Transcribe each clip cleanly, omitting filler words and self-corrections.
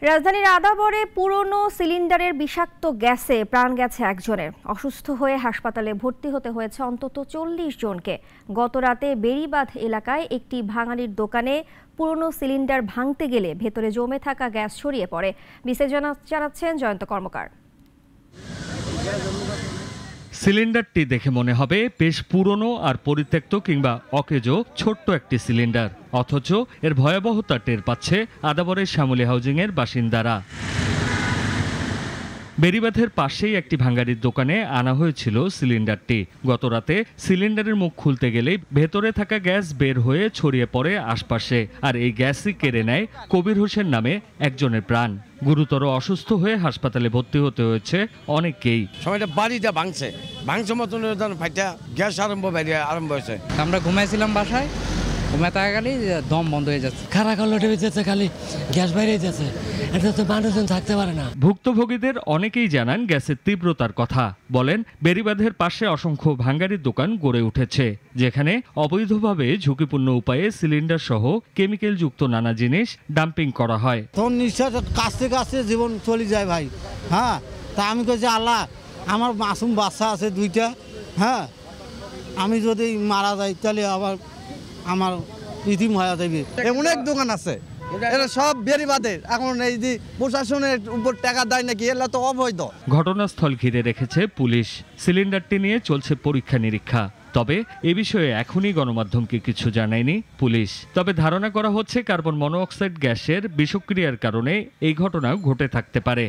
রাজধানীর আদাবরে পুরনো সিলিন্ডারের বিষাক্ত গ্যাসে প্রাণ গেছে একজনের। অসুস্থ হয়ে হাসপাতালে ভর্তি হতে হয়েছে অন্তত 40 জনকে। গতরাতে বেড়িবাঁধ এলাকায় একটি ভাঙাড়ির দোকানে পুরনো সিলিন্ডার ভাঙতে গেলে ভেতরে জমে থাকা গ্যাস ছড়িয়ে পড়ে। বিস্তারিত জানাচ্ছেন জয়ন্ত কর্মকার। সিলিন্ডারটি দেখে মনে হবে বেশ পুরনো আর পরিত্যক্ত কিংবা অকেজো ছোট্ট একটি সিলিন্ডার, অথচ এর ভয়াবহতা টের পাচ্ছে আদাবরের শ্যামলী হাউজিং এর বাসিন্দারা। বেড়িবাঁধের পাশেই একটি ভাঙাড়ির দোকানে আনা হয়েছিল সিলিন্ডারটি। গতরাতে সিলিন্ডারের মুখ খুলতে গেলেই ভেতরে থাকা গ্যাস বের হয়ে ছড়িয়ে পড়ে আশপাশে, আর এই গ্যাসই কেড়ে নেয় কবির হোসেন নামে একজনের প্রাণ। গুরুতর অসুস্থ হয়ে হাসপাতালে ভর্তি হতে হয়েছে অনেকেই। সময়টা বাড়িটা ভাঙছে মতন ফাইটা গ্যাস আরম্ভ হয়েছে। আমরা ঘুমাইছিলাম বাসায়, ঘুমাতে গেলে দম বন্ধ হয়ে যাচ্ছে, খারা কালোটে যাচ্ছে, খালি গ্যাস বাইরে যাচ্ছে, এটা তো মানুষজন থাকতে পারে না। ভুক্তভোগীদের অনেকেই জানান গ্যাসের তীব্রতার কথা। বলেন বেড়িবাঁধের পাশে অসংখ্য ভাঙাড়ির দোকান গড়ে উঠেছে, যেখানে অবৈধভাবে ঝুঁকিপূর্ণ উপায়ে সিলিন্ডার সহ কেমিক্যাল যুক্ত নানা জিনিস ডাম্পিং করা হয়। তখন নিঃশ্বাস কাছতে কাছতে জীবন চলে যায় ভাই। হ্যাঁ, তা আমি কইছি আল্লাহ, আমার মাসুম বাচ্চা আছে দুইটা, হ্যাঁ, আমি যদি মারা যাই তাহলে আবার আমার ইতিম হয়ে যাবে। অনেক দোকান আছে, এরা সব বেড়িবাঁধের। এখন এই যে প্রশাসনের উপর টাকা দেয় নাকি, এগুলো তো অবৈধ। ঘটনাস্থল ঘিরে রেখেছে পুলিশ। সিলিন্ডারটি নিয়ে চলছে পরীক্ষা নিরীক্ষা। তবে এ বিষয়ে এখনই গণমাধ্যমকে কিছু জানায়নি পুলিশ। তবে ধারণা করা হচ্ছে কার্বন মনোঅক্সাইড গ্যাসের বিষক্রিয়ার কারণে এই ঘটনা ঘটে থাকতে পারে।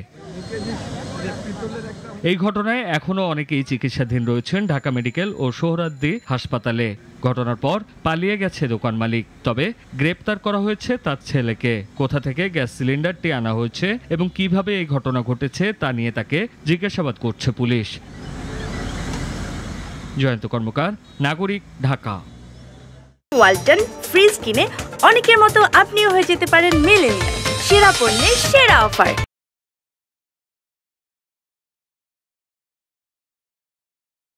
এই ঘটনায় এখনো অনেকেই চিকিৎসাধীন রয়েছেন ঢাকা মেডিকেল ও সোহরাওয়ার্দী হাসপাতালে। ঘটনার পর পালিয়ে গেছে দোকান মালিক, তবে গ্রেপ্তার করা হয়েছে তার ছেলেকে। কোথা থেকে গ্যাস সিলিন্ডারটি আনা হয়েছে এবং কিভাবে এই ঘটনা ঘটেছে তা নিয়ে তাকে জিজ্ঞাসাবাদ করছে পুলিশ। জয়ন্ত কর্মকার, নাগরিক, ঢাকা। ওয়ালটন ফ্রিজ কিনে অনেকের মতো আপনিও হয়ে যেতে পারেন মিলেনিয়াল। সেরা পণ্যের সেরা অফার।